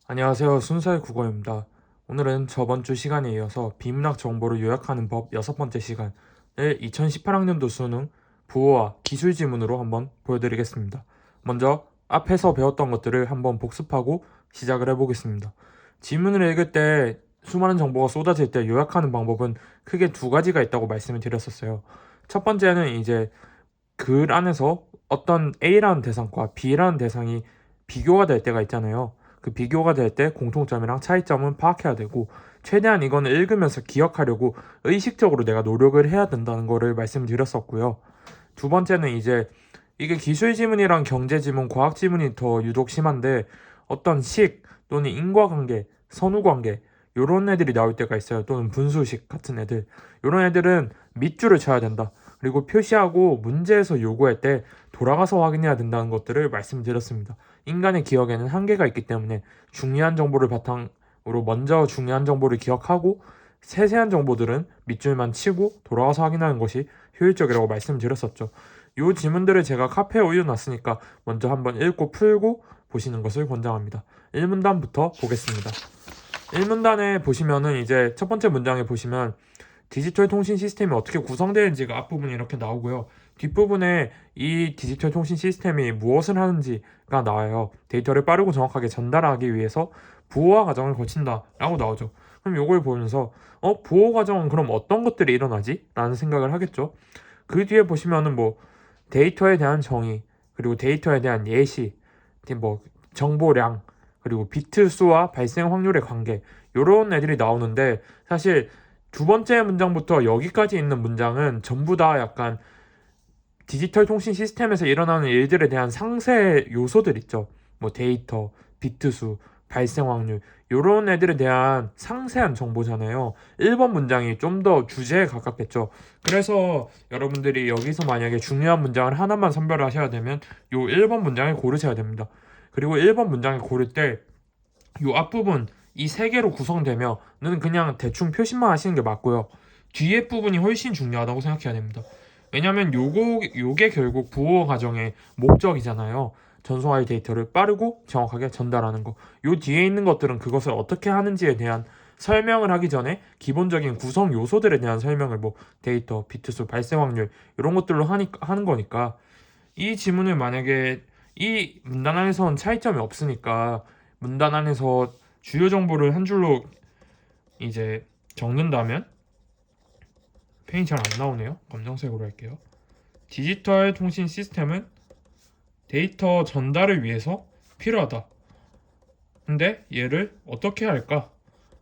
안녕하세요. 순서의 국어입니다. 오늘은 저번 주 시간에 이어서 비문학 정보를 요약하는 법 6번째 시간을 2018학년도 수능 부호와 기술 지문으로 한번 보여드리겠습니다. 먼저 앞에서 배웠던 것들을 한번 복습하고 시작을 해보겠습니다. 지문을 읽을 때 수많은 정보가 쏟아질 때 요약하는 방법은 크게 두 가지가 있다고 말씀을 드렸었어요. 첫 번째는 이제 글 안에서 어떤 A라는 대상과 B라는 대상이 비교가 될 때가 있잖아요. 그 비교가 될 때 공통점이랑 차이점은 파악해야 되고, 최대한 이거는 읽으면서 기억하려고 의식적으로 내가 노력을 해야 된다는 거를 말씀드렸었고요. 두 번째는 이제 이게 기술 지문이랑 경제 지문, 과학 지문이 더 유독 심한데, 어떤 식 또는 인과관계, 선후관계 요런 애들이 나올 때가 있어요. 또는 분수식 같은 애들. 요런 애들은 밑줄을 쳐야 된다. 그리고 표시하고 문제에서 요구할 때 돌아가서 확인해야 된다는 것들을 말씀드렸습니다. 인간의 기억에는 한계가 있기 때문에 중요한 정보를 바탕으로 먼저 중요한 정보를 기억하고 세세한 정보들은 밑줄만 치고 돌아가서 확인하는 것이 효율적이라고 말씀드렸었죠. 이 지문들을 제가 카페에 올려놨으니까 먼저 한번 읽고 풀고 보시는 것을 권장합니다. 1문단부터 보겠습니다. 1문단에 보시면은 이제 첫 번째 문장에 보시면 디지털 통신 시스템이 어떻게 구성되는지가 앞부분이 이렇게 나오고요. 뒷부분에 이 디지털 통신 시스템이 무엇을 하는지가 나와요. 데이터를 빠르고 정확하게 전달하기 위해서 부호화 과정을 거친다라고 나오죠. 그럼 이걸 보면서 부호 과정은 그럼 어떤 것들이 일어나지? 라는 생각을 하겠죠. 그 뒤에 보시면은 뭐 데이터에 대한 정의, 그리고 데이터에 대한 예시, 뭐 정보량, 그리고 비트 수와 발생 확률의 관계 요런 애들이 나오는데, 사실 두 번째 문장부터 여기까지 있는 문장은 전부 다 약간 디지털 통신 시스템에서 일어나는 일들에 대한 상세 요소들 있죠. 뭐 데이터, 비트수, 발생 확률 요런 애들에 대한 상세한 정보잖아요. 1번 문장이 좀 더 주제에 가깝겠죠. 그래서 여러분들이 여기서 만약에 중요한 문장을 하나만 선별하셔야 되면 요 1번 문장을 고르셔야 됩니다. 그리고 1번 문장을 고를 때 요 앞부분 이 세 개로 구성되면은 그냥 대충 표시만 하시는 게 맞고요. 뒤에 부분이 훨씬 중요하다고 생각해야 됩니다. 왜냐면 요게 결국 부호 과정의 목적이잖아요. 전송할 데이터를 빠르고 정확하게 전달하는 거. 요 뒤에 있는 것들은 그것을 어떻게 하는지에 대한 설명을 하기 전에 기본적인 구성 요소들에 대한 설명을 뭐 데이터, 비트수, 발생 확률 이런 것들로 하는 거니까, 이 지문을 만약에 이 문단 안에서는 차이점이 없으니까 문단 안에서 주요 정보를 한 줄로 이제 적는다면, 펜이 잘 안 나오네요. 검정색으로 할게요. 디지털 통신 시스템은 데이터 전달을 위해서 필요하다. 근데 얘를 어떻게 할까?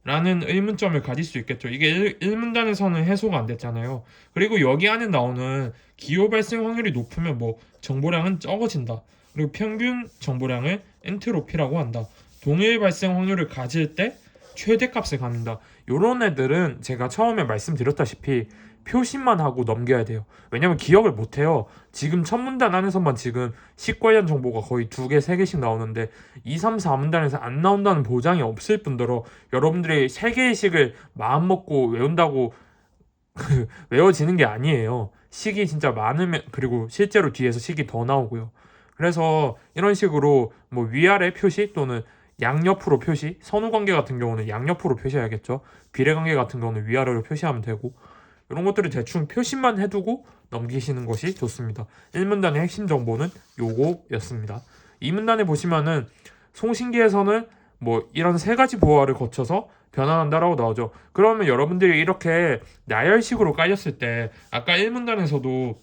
라는 의문점을 가질 수 있겠죠. 이게 1문단에서는 해소가 안 됐잖아요. 그리고 여기 안에 나오는 기호 발생 확률이 높으면 뭐 정보량은 적어진다. 그리고 평균 정보량을 엔트로피라고 한다. 동일 발생 확률을 가질 때 최대값을 갖는다. 요런 애들은 제가 처음에 말씀드렸다시피 표시만 하고 넘겨야 돼요. 왜냐면 기억을 못 해요. 지금 첫 문단 안에서만 지금 식 관련 정보가 거의 2개, 3개씩 나오는데 2, 3, 4문단에서 안 나온다는 보장이 없을 뿐더러 여러분들이 3개의 식을 마음먹고 외운다고 외워지는 게 아니에요. 식이 진짜 많으면, 그리고 실제로 뒤에서 식이 더 나오고요. 그래서 이런 식으로 뭐 위아래 표시 또는 양옆으로 표시, 선후관계 같은 경우는 양옆으로 표시해야겠죠. 비례관계 같은 경우는 위아래로 표시하면 되고, 이런 것들을 대충 표시만 해두고 넘기시는 것이 좋습니다. 1문단의 핵심 정보는 요거였습니다. 2문단에 보시면은 송신기에서는 뭐 이런 세 가지 보호를 거쳐서 변환한다라고 나오죠. 그러면 여러분들이 이렇게 나열식으로 깔렸을 때 아까 1문단에서도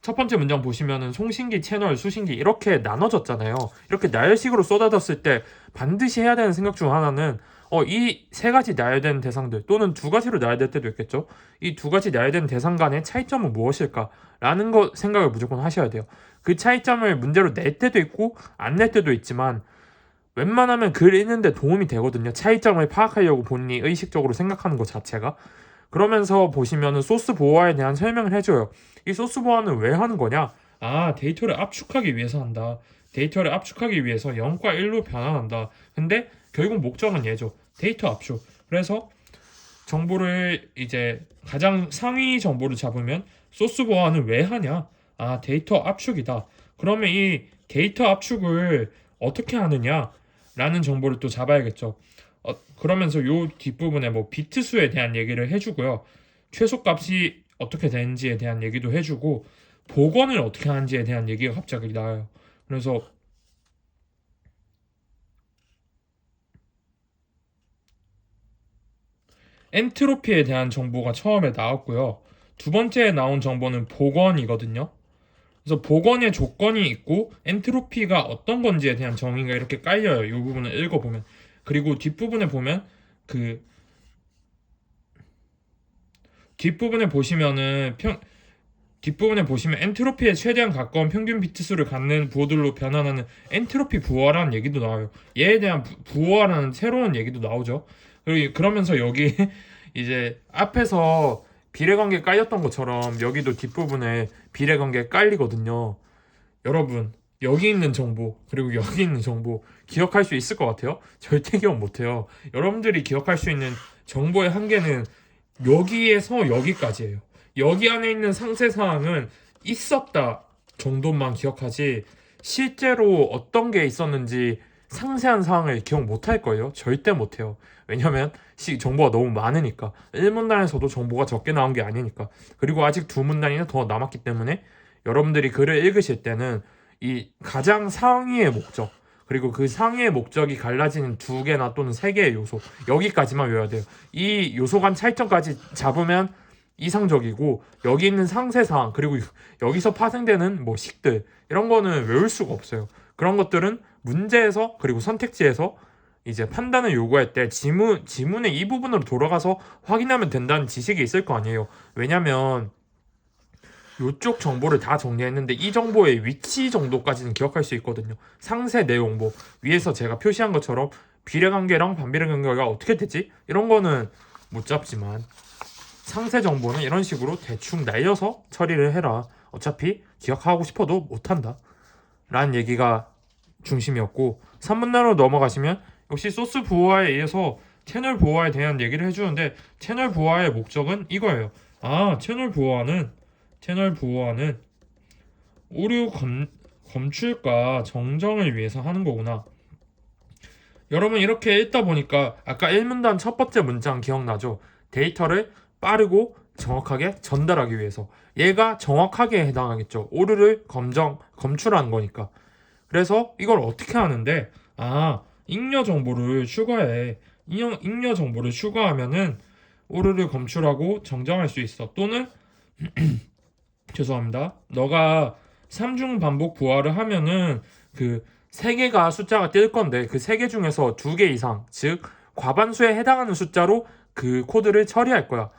첫 번째 문장 보시면은 송신기, 채널, 수신기 이렇게 나눠졌잖아요. 이렇게 나열식으로 쏟아졌을 때 반드시 해야 되는 생각 중 하나는 이 세 가지 나열된 대상들 또는 두 가지로 나열될 때도 있겠죠. 이 두 가지 나열된 대상 간의 차이점은 무엇일까라는 거 생각을 무조건 하셔야 돼요. 그 차이점을 문제로 낼 때도 있고 안 낼 때도 있지만 웬만하면 글 읽는데 도움이 되거든요. 차이점을 파악하려고 본인이 의식적으로 생각하는 것 자체가. 그러면서 보시면은 소스 보호화에 대한 설명을 해줘요. 이 소스 보호화는 왜 하는 거냐? 아, 데이터를 압축하기 위해서 한다. 데이터를 압축하기 위해서 0과 1로 변환한다. 근데 결국 목적은 얘죠. 데이터 압축. 그래서 정보를 이제 가장 상위 정보를 잡으면 소스 보호화는 왜 하냐? 아, 데이터 압축이다. 그러면 이 데이터 압축을 어떻게 하느냐? 라는 정보를 또 잡아야겠죠. 그러면서 요 뒷부분에 뭐 비트 수에 대한 얘기를 해주고요. 최소값이 어떻게 되는지에 대한 얘기도 해주고 복원을 어떻게 하는지에 대한 얘기가 갑자기 나와요. 그래서 엔트로피에 대한 정보가 처음에 나왔고요. 두 번째에 나온 정보는 복원이거든요. 그래서 복원의 조건이 있고 엔트로피가 어떤 건지에 대한 정의가 이렇게 깔려요. 이 부분을 읽어보면. 그리고 뒷부분에 보면 그 뒷부분에 보시면은 뒷부분에 보시면 엔트로피에 최대한 가까운 평균 비트 수를 갖는 부호들로 변환하는 엔트로피 부호라는 얘기도 나와요. 얘에 대한 부호라는 새로운 얘기도 나오죠. 그리고 그러면서 여기 이제 앞에서 비례관계 깔렸던 것처럼 여기도 뒷부분에 비례관계 깔리거든요. 여러분 여기 있는 정보 그리고 여기 있는 정보 기억할 수 있을 것 같아요? 절대 기억 못해요. 여러분들이 기억할 수 있는 정보의 한계는 여기에서 여기까지예요. 여기 안에 있는 상세 사항은 있었다 정도만 기억하지 실제로 어떤 게 있었는지 상세한 사항을 기억 못할 거예요. 절대 못해요. 왜냐면 정보가 너무 많으니까 1문단에서도 정보가 적게 나온 게 아니니까 그리고 아직 2문단이나 더 남았기 때문에 여러분들이 글을 읽으실 때는 이 가장 상위의 목적 그리고 그 상위의 목적이 갈라지는 2개나 또는 3개의 요소 여기까지만 외워야 돼요. 이 요소 간 차이점까지 잡으면 이상적이고 여기 있는 상세사항 그리고 여기서 파생되는 뭐 식들 이런 거는 외울 수가 없어요. 그런 것들은 문제에서 그리고 선택지에서 이제 판단을 요구할 때 지문의 이 부분으로 돌아가서 확인하면 된다는 지식이 있을 거 아니에요. 왜냐면 이쪽 정보를 다 정리했는데 이 정보의 위치 정도까지는 기억할 수 있거든요. 상세 내용 뭐 위에서 제가 표시한 것처럼 비례관계랑 반비례관계가 어떻게 되지? 이런 거는 못 잡지만 상세 정보는 이런 식으로 대충 날려서 처리를 해라. 어차피 기억하고 싶어도 못한다. 라는 얘기가 중심이었고 3문단으로 넘어가시면 역시 소스 보호화에 의해서 채널 보호화에 대한 얘기를 해주는데 채널 보호화의 목적은 이거예요. 채널 보호화는 오류 검출과 정정을 위해서 하는 거구나. 여러분 이렇게 읽다 보니까 아까 1문단 첫 번째 문장 기억나죠? 데이터를 빠르고 정확하게 전달하기 위해서 얘가 정확하게 해당하겠죠. 오류를 검출하는 거니까. 그래서 이걸 어떻게 하는데 잉여 정보를 추가해. 잉여 정보를 추가하면은 오류를 검출하고 정정할 수 있어. 또는 죄송합니다. 너가 3중 반복 부하를 하면은 그 3개가 숫자가 뜰 건데 그 3개 중에서 2개 이상, 즉 과반수에 해당하는 숫자로 그 코드를 처리할 거야.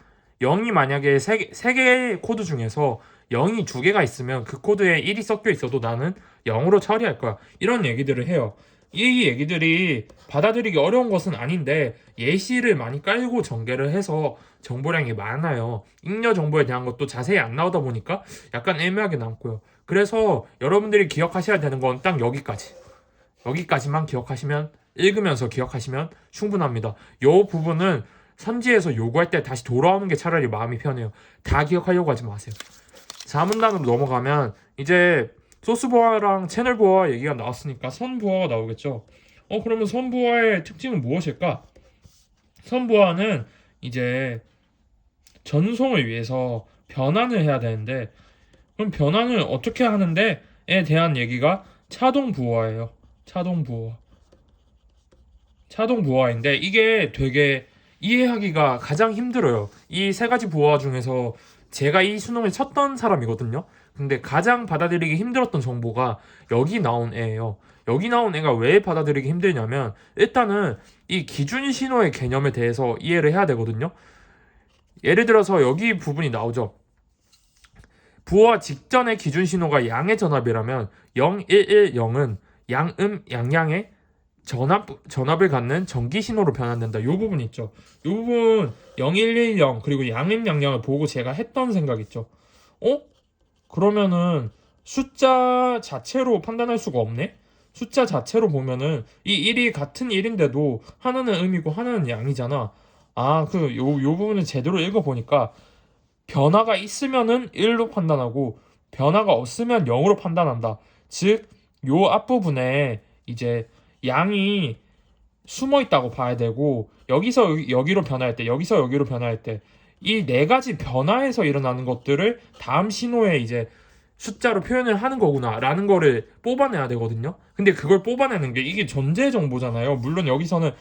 0이 만약에 3개의 코드 중에서 0이 2개가 있으면 그 코드에 1이 섞여 있어도 나는 0으로 처리할 거야. 이런 얘기들을 해요. 이 얘기들이 받아들이기 어려운 것은 아닌데 예시를 많이 깔고 전개를 해서 정보량이 많아요. 잉여 정보에 대한 것도 자세히 안 나오다 보니까 약간 애매하게 남고요. 그래서 여러분들이 기억하셔야 되는 건 딱 여기까지. 여기까지만 기억하시면 읽으면서 기억하시면 충분합니다. 이 부분은 선지에서 요구할 때 다시 돌아오는 게 차라리 마음이 편해요. 다 기억하려고 하지 마세요. 4문단으로 넘어가면 이제 소스 보아랑 채널 보아 얘기가 나왔으니까 선 보아가 나오겠죠. 그러면 선 보아의 특징은 무엇일까? 선 보아는 이제 전송을 위해서 변환을 해야 되는데 그럼 변환을 어떻게 하는데에 대한 얘기가 차동 부호화예요. 차동 부호화인데 이게 되게 이해하기가 가장 힘들어요. 이 3가지 부호화 중에서 제가 이 수능을 쳤던 사람이거든요. 근데 가장 받아들이기 힘들었던 정보가 여기 나온 애예요. 여기 나온 애가 왜 받아들이기 힘들냐면 일단은 이 기준 신호의 개념에 대해서 이해를 해야 되거든요. 예를 들어서 여기 부분이 나오죠. 부호화 직전의 기준 신호가 양의 전압이라면 0110은 양양의 전압을 갖는 전기 신호로 변환된다. 이 부분 있죠. 이 부분 0110 그리고 양음양양을 보고 제가 했던 생각 있죠. 그러면은 숫자 자체로 판단할 수가 없네? 숫자 자체로 보면은 이 1이 같은 1인데도 하나는 음이고 하나는 양이잖아. 요 부분을 제대로 읽어보니까 변화가 있으면은 1로 판단하고 변화가 없으면 0으로 판단한다. 즉, 요 앞부분에 이제 양이 숨어 있다고 봐야 되고, 여기서 여기로 변화할 때, 여기서 여기로 변화할 때, 이 네 가지 변화에서 일어나는 것들을 다음 신호에 이제 숫자로 표현을 하는 거구나라는 거를 뽑아내야 되거든요. 근데 그걸 뽑아내는 게 이게 전제 정보잖아요. 물론 여기서는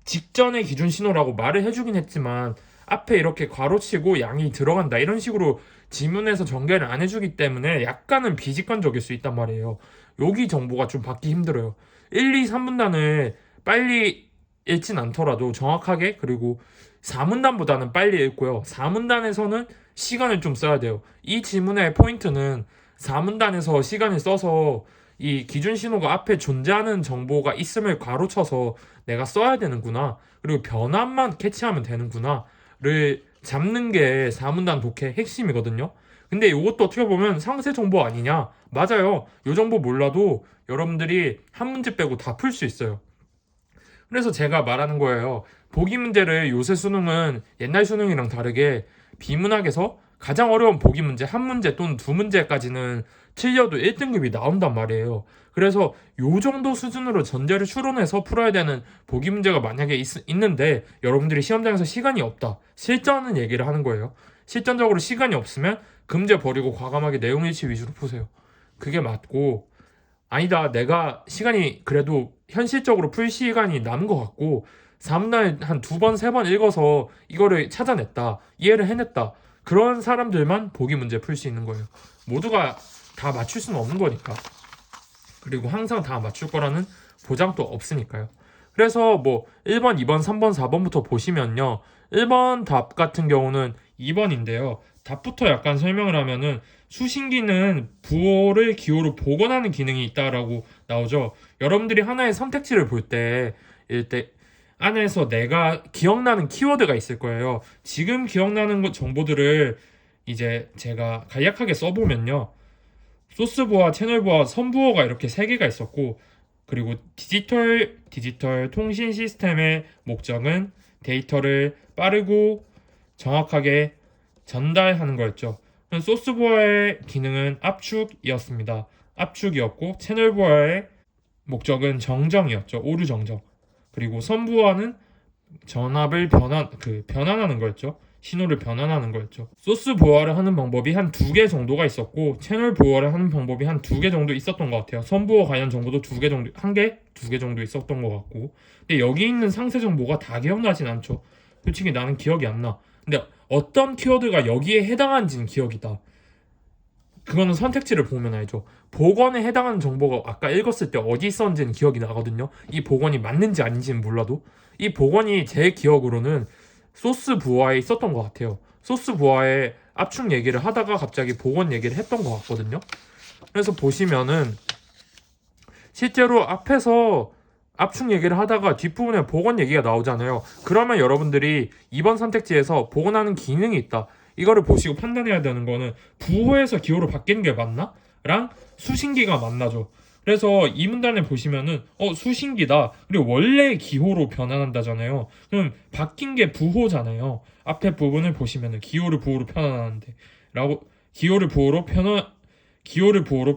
직전의 기준 신호라고 말을 해주긴 했지만 앞에 이렇게 괄호치고 양이 들어간다 이런 식으로 지문에서 전개를 안 해주기 때문에 약간은 비직관적일 수 있단 말이에요. 여기 정보가 좀 받기 힘들어요. 1, 2, 3문단을 빨리 읽진 않더라도 정확하게, 그리고 4문단보다는 빨리 읽고요. 4문단에서는 시간을 좀 써야 돼요. 이 지문의 포인트는 4문단에서 시간을 써서 이 기준 신호가 앞에 존재하는 정보가 있음을 괄호쳐서 내가 써야 되는구나, 그리고 변환만 캐치하면 되는구나를 잡는 게 4문단 독해의 핵심이거든요. 근데 이것도 어떻게 보면 상세 정보 아니냐? 맞아요. 이 정보 몰라도 여러분들이 한 문제 빼고 다 풀 수 있어요. 그래서 제가 말하는 거예요. 보기 문제를 요새 수능은 옛날 수능이랑 다르게 비문학에서 가장 어려운 보기 문제 한 문제 또는 두 문제까지는 틀려도 1등급이 나온단 말이에요. 그래서 요 정도 수준으로 전제를 추론해서 풀어야 되는 보기 문제가 만약에 있는데 여러분들이 시험장에서 시간이 없다, 실전은 얘기를 하는 거예요. 실전적으로 시간이 없으면 금제 버리고 과감하게 내용 일치 위주로 푸세요. 그게 맞고, 아니다, 내가 시간이 그래도 현실적으로 풀 시간이 남은 것 같고 4문단을 한 두 번, 세 번 읽어서 이거를 찾아냈다, 이해를 해냈다, 그런 사람들만 보기 문제 풀 수 있는 거예요. 모두가 다 맞출 수는 없는 거니까. 그리고 항상 다 맞출 거라는 보장도 없으니까요. 그래서 뭐 1번, 2번, 3번, 4번부터 보시면요, 1번 답 같은 경우는 2번인데요. 답부터 약간 설명을 하면은 수신기는 부호를 기호로 복원하는 기능이 있다라고 나오죠. 여러분들이 하나의 선택지를 볼 때 이때 안에서 내가 기억나는 키워드가 있을 거예요. 지금 기억나는 정보들을 이제 제가 간략하게 써보면요, 소스부호와 채널부호와 선부호가 이렇게 세 개가 있었고, 그리고 디지털 통신 시스템의 목적은 데이터를 빠르고 정확하게 전달하는 거였죠. 소스부호의 기능은 압축이었습니다. 압축이었고, 채널부호의 목적은 정정이었죠. 오류 정정. 그리고 선부호는 전압을 변환하는 거였죠. 신호를 변환하는 거였죠. 소스 보호를 하는 방법이 한 두 개 정도가 있었고, 채널 보호를 하는 방법이 한 두 개 정도 있었던 것 같아요. 선보호 관련 정보도 두 개 정도, 한 개, 두 개 정도 있었던 것 같고. 근데 여기 있는 상세 정보가 다 기억나진 않죠. 솔직히 나는 기억이 안 나. 근데 어떤 키워드가 여기에 해당하는지는 기억이다. 그거는 선택지를 보면 알죠. 복원에 해당하는 정보가 아까 읽었을 때 어디 있었는지는 기억이 나거든요. 이 복원이 맞는지 아닌지는 몰라도 이 복원이 제 기억으로는 소스 부하에 있었던 것 같아요. 소스 부하에 압축 얘기를 하다가 갑자기 복원 얘기를 했던 것 같거든요. 그래서 보시면은 실제로 앞에서 압축 얘기를 하다가 뒷부분에 복원 얘기가 나오잖아요. 그러면 여러분들이 이번 선택지에서 복원하는 기능이 있다, 이거를 보시고 판단해야 되는 거는 부호에서 기호로 바뀌는 게 맞나? 랑 수신기가 맞나죠. 그래서 이 문단에 보시면은 수신기다, 그리고 원래 기호로 변환한다잖아요. 그럼 바뀐 게 부호잖아요. 앞에 부분을 보시면은 기호를 부호로 변환하는데 라고, 기호를 부호로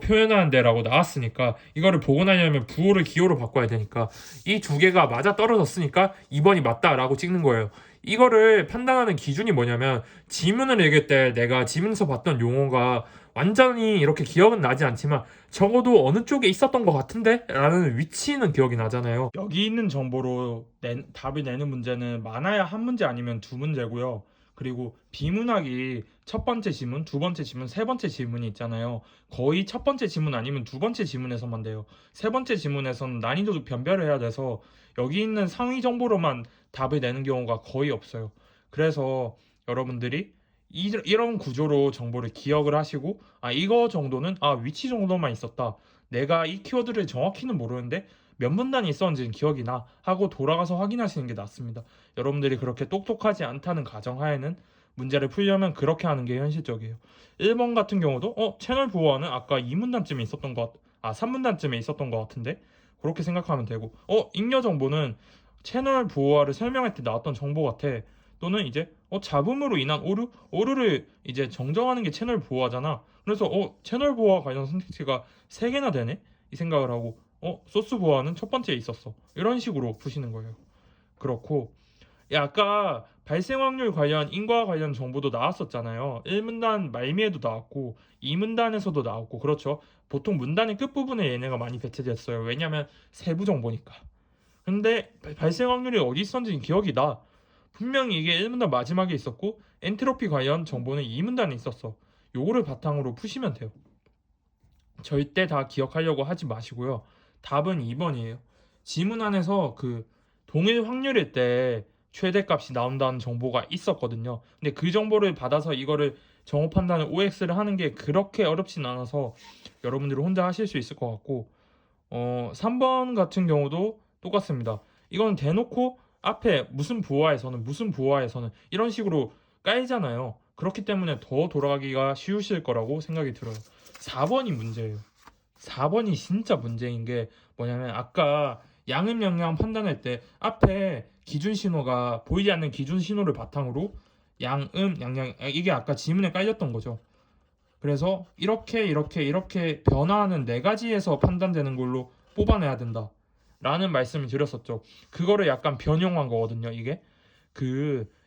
표현하는데 라고 나왔으니까 이거를 복원하려면 부호를 기호로 바꿔야 되니까 이 두 개가 맞아 떨어졌으니까 2번이 맞다라고 찍는 거예요. 이거를 판단하는 기준이 뭐냐면, 지문을 읽을 때 내가 지문에서 봤던 용어가 완전히 이렇게 기억은 나지 않지만 적어도 어느 쪽에 있었던 것 같은데? 라는 위치는 기억이 나잖아요. 여기 있는 정보로 답을 내는 문제는 많아야 한 문제 아니면 두 문제고요. 그리고 비문학이 첫 번째 지문, 두 번째 지문, 세 번째 지문이 있잖아요. 거의 첫 번째 지문 아니면 두 번째 지문에서만 돼요. 세 번째 지문에서는 난이도도 변별을 해야 돼서 여기 있는 상위 정보로만 답을 내는 경우가 거의 없어요. 그래서 여러분들이 이런 구조로 정보를 기억을 하시고, 이거 정도는 위치 정도만 있었다, 내가 이 키워드를 정확히는 모르는데 몇 문단이 있었는지는 기억이 나 하고 돌아가서 확인하시는 게 낫습니다. 여러분들이 그렇게 똑똑하지 않다는 가정하에는 문제를 풀려면 그렇게 하는 게 현실적이에요. 1번 같은 경우도 채널 보호하는 아까 2문단쯤에 있었던 3문단쯤에 있었던 것 같은데, 그렇게 생각하면 되고, 잉여 정보는 채널 보호화를 설명할 때 나왔던 정보 같아. 또는 이제 잡음으로 인한 오류를 이제 정정하는 게 채널 보호화잖아. 그래서 채널 보호화 관련 선택지가 3개나 되네? 이 생각을 하고 소스 보아는 첫 번째에 있었어. 이런 식으로 푸시는 거예요. 그렇고 아까 발생 확률 관련 인과 관련 정보도 나왔었잖아요. 1문단 말미에도 나왔고 2문단에서도 나왔고 그렇죠. 보통 문단의 끝부분에 얘네가 많이 배치됐어요. 왜냐면 세부 정보니까. 근데 발생 확률이 어디 있었는지 기억이 나. 분명히 이게 1문단 마지막에 있었고 엔트로피 관련 정보는 2문단에 있었어. 요거를 바탕으로 푸시면 돼요. 절대 다 기억하려고 하지 마시고요. 답은 2번이에요. 지문 안에서 그 동일 확률일 때 최대값이 나온다는 정보가 있었거든요. 근데 그 정보를 받아서 이거를 정호 판단을 OX를 하는 게 그렇게 어렵진 않아서 여러분들이 혼자 하실 수 있을 것 같고 3번 같은 경우도 똑같습니다. 이건 대놓고 앞에 무슨 부호화에서는 이런 식으로 깔잖아요. 그렇기 때문에 더 돌아가기가 쉬우실 거라고 생각이 들어요. 4번이 문제예요. 4번이 진짜 문제인 게 뭐냐면 아까 양음 영향 판단할 때 앞에 기준 신호가 보이지 않는 기준 신호를 바탕으로 양음 양양 이게 아까 지문에 깔렸던 거죠. 그래서 이렇게 변화하는 네 가지에서 판단되는 걸로 뽑아내야 된다. 라는 말씀을 드렸었죠. 그거를 약간 변형한 거거든요, 이게.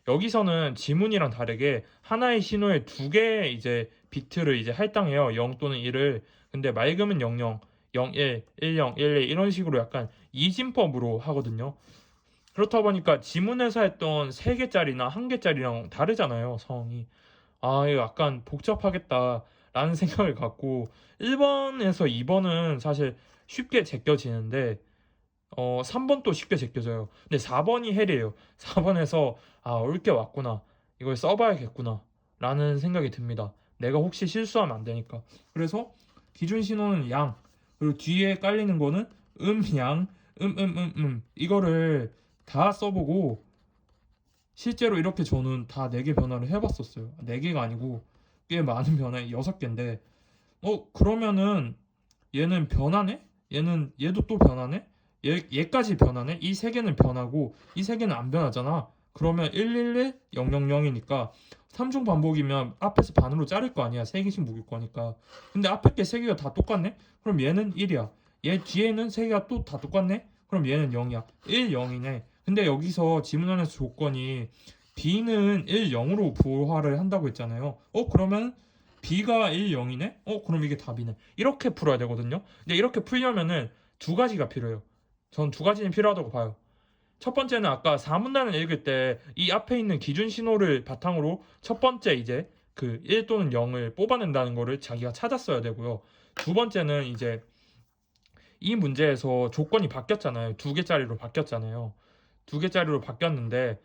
여기서는 지문이랑 다르게 하나의 신호에 두 개의 이제 비트를 이제 할당해요. 0 또는 1을. 근데 맑음은 00, 01, 10, 12 이런 식으로 약간 이진법으로 하거든요. 그렇다 보니까 지문에서 했던 3개짜리나 1개짜리랑 다르잖아요, 성이. 이거 약간 복잡하겠다라는 생각을 갖고 1번에서 2번은 사실 쉽게 제껴지는데 3번도 쉽게 제껴져요. 근데 4번이 헬이에요. 4번에서 올 게 왔구나. 이걸 써봐야겠구나. 라는 생각이 듭니다. 내가 혹시 실수하면 안 되니까. 그래서 기준 신호는 양, 그리고 뒤에 깔리는 거는 양, 이거를 다 써보고 실제로 이렇게 저는 다 4개 변화를 해봤었어요. 4개가 아니고 꽤 많은 변화, 6개인데 그러면은 얘는 변하네? 얘도 또 변하네? 얘까지 변하네? 이 3개는 변하고 이 3개는 안 변하잖아. 그러면 111, 000이니까 3중 반복이면 앞에서 반으로 자를 거 아니야. 3개씩 묶일 거니까. 근데 앞에 게 3개가 다 똑같네? 그럼 얘는 1이야. 얘 뒤에는 3개가 또 다 똑같네? 그럼 얘는 0이야. 1, 0이네. 근데 여기서 지문안에서 조건이 B는 1, 0으로 부호화를 한다고 했잖아요. 그러면 B가 1, 0이네? 그럼 이게 답이네. 이렇게 풀어야 되거든요. 근데 이렇게 풀려면은 두 가지가 필요해요. 전 두 가지는 필요하다고 봐요. 첫 번째는 아까 4문단을 읽을 때 이 앞에 있는 기준 신호를 바탕으로 첫 번째 이제 그 1 또는 0을 뽑아낸다는 거를 자기가 찾았어야 되고요. 두 번째는 이제 이 문제에서 조건이 바뀌었잖아요. 2개짜리로 바뀌었잖아요. 2개짜리로 바뀌었는데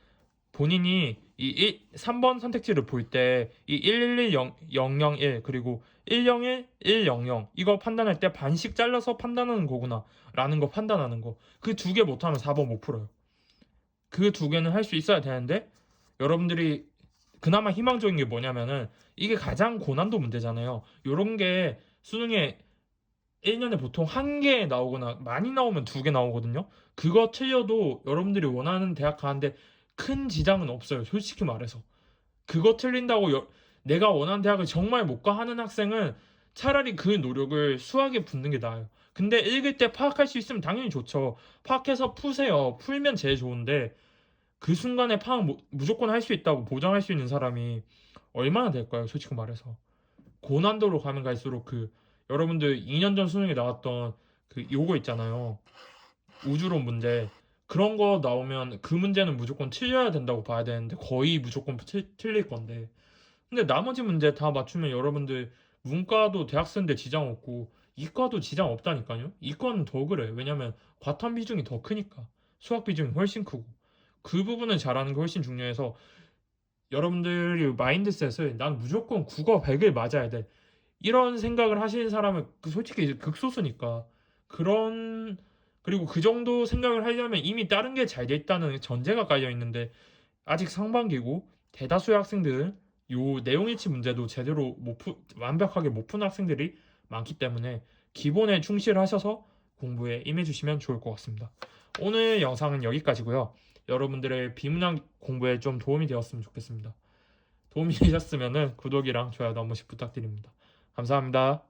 본인이 3번 선택지를 볼 때 이 111001 그리고 101, 100 이거 판단할 때 반씩 잘라서 판단하는 거구나 라는 거 판단하는 거. 그 2개 못하면 4번 못 풀어요. 그 2개는 할 수 있어야 되는데 여러분들이 그나마 희망적인 게 뭐냐면은 이게 가장 고난도 문제잖아요. 요런 게 수능에 1년에 보통 1개 나오거나 많이 나오면 2개 나오거든요. 그거 틀려도 여러분들이 원하는 대학 가는데 큰 지장은 없어요. 솔직히 말해서. 그거 틀린다고 내가 원하는 대학을 정말 못 가 하는 학생은 차라리 그 노력을 수학에 붓는 게 나아요. 근데 읽을 때 파악할 수 있으면 당연히 좋죠. 파악해서 푸세요. 풀면 제일 좋은데 그 순간에 파악 무조건 할 수 있다고 보장할 수 있는 사람이 얼마나 될까요? 솔직히 말해서. 고난도로 가면 갈수록 여러분들 2년 전 수능에 나왔던 요거 있잖아요. 우주론 문제. 그런 거 나오면 그 문제는 무조건 틀려야 된다고 봐야 되는데 거의 무조건 틀릴 건데. 근데 나머지 문제 다 맞추면 여러분들 문과도 대학 쓰는데 지장 없고 이과도 지장 없다니까요. 이과는 더 그래. 왜냐면 과탐 비중이 더 크니까. 수학 비중이 훨씬 크고. 그 부분을 잘하는 게 훨씬 중요해서 여러분들이 마인드셋을 난 무조건 국어 100을 맞아야 돼. 이런 생각을 하시는 사람은 솔직히 이제 극소수니까 그런 그리고 그 정도 생각을 하려면 이미 다른 게 잘 돼 있다는 전제가 깔려 있는데 아직 상반기고 대다수의 학생들은 요 내용일치 문제도 제대로 완벽하게 못 푼 학생들이 많기 때문에 기본에 충실하셔서 공부에 임해주시면 좋을 것 같습니다. 오늘 영상은 여기까지고요. 여러분들의 비문학 공부에 좀 도움이 되었으면 좋겠습니다. 도움이 되셨으면 구독이랑 좋아요 한 번씩 부탁드립니다. 감사합니다.